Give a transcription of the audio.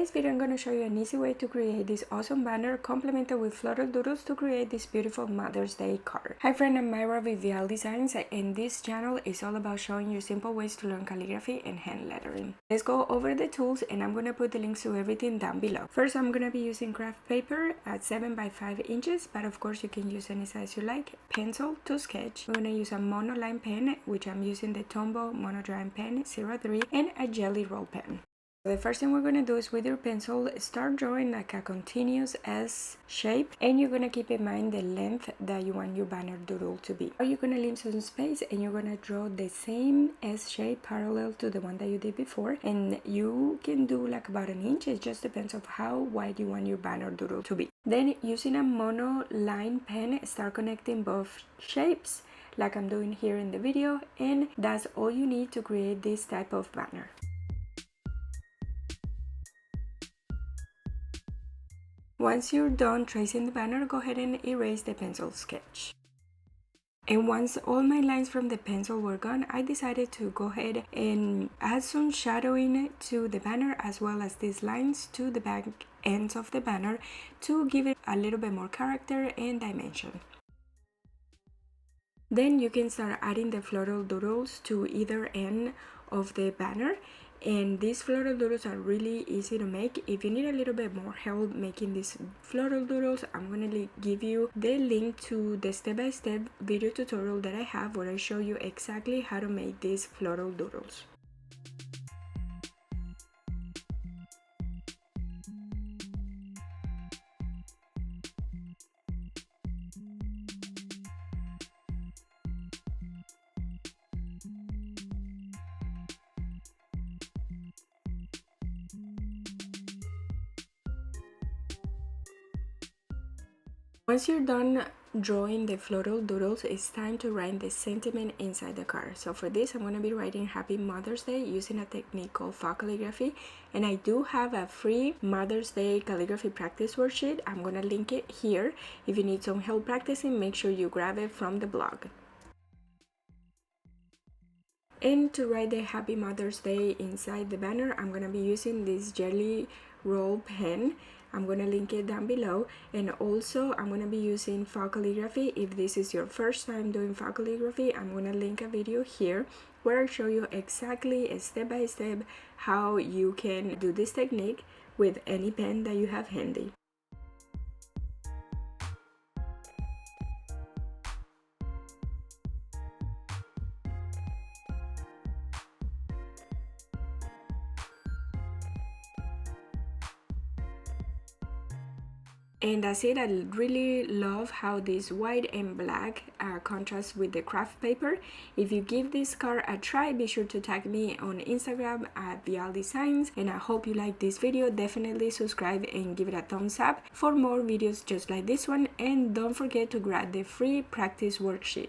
In this video, I'm going to show you an easy way to create this awesome banner complemented with floral doodles to create this beautiful Mother's Day card. Hi friend, I'm Myra with Vial Designs, and this channel is all about showing you simple ways to learn calligraphy and hand lettering. Let's go over the tools, and I'm going to put the links to everything down below. First, I'm going to be using craft paper at 7 by 5 inches, but of course you can use any size you like. Pencil to sketch. I'm going to use a monoline pen, which I'm using the Tombow monodrawing pen 03, and a jelly roll pen. The first thing we're going to do is with your pencil, start drawing like a continuous S shape, and you're going to keep in mind the length that you want your banner doodle to be. Now you're going to leave some space and you're going to draw the same S shape parallel to the one that you did before, and you can do like about an inch. It just depends on how wide you want your banner doodle to be. Then using a monoline pen, start connecting both shapes like I'm doing here in the video, and that's all you need to create this type of banner. Once you're done tracing the banner, go ahead and erase the pencil sketch. And once all my lines from the pencil were gone, I decided to go ahead and add some shadowing to the banner, as well as these lines to the back ends of the banner to give it a little bit more character and dimension. Then you can start adding the floral doodles to either end of the banner. And these floral doodles are really easy to make. If you need a little bit more help making these floral doodles, I'm going to give you the link to the step-by-step video tutorial that I have, where I show you exactly how to make these floral doodles. Once you're done drawing the floral doodles, it's time to write the sentiment inside the card. So for this, I'm going to be writing Happy Mother's Day using a technique called faux calligraphy. And I do have a free Mother's Day calligraphy practice worksheet. I'm going to link it here. If you need some help practicing, make sure you grab it from the blog. And to write the Happy Mother's Day inside the banner, I'm going to be using this jelly roll pen. I'm going to link it down below, and also I'm going to be using faux calligraphy. If this is your first time doing faux calligraphy, I'm going to link a video here where I show you exactly step by step how you can do this technique with any pen that you have handy. And that's it. I really love how this white and black contrasts with the craft paper. If you give this card a try, be sure to tag me on Instagram at Vial Designs. And I hope you like this video. Definitely subscribe and give it a thumbs up for more videos just like this one. And don't forget to grab the free practice worksheet.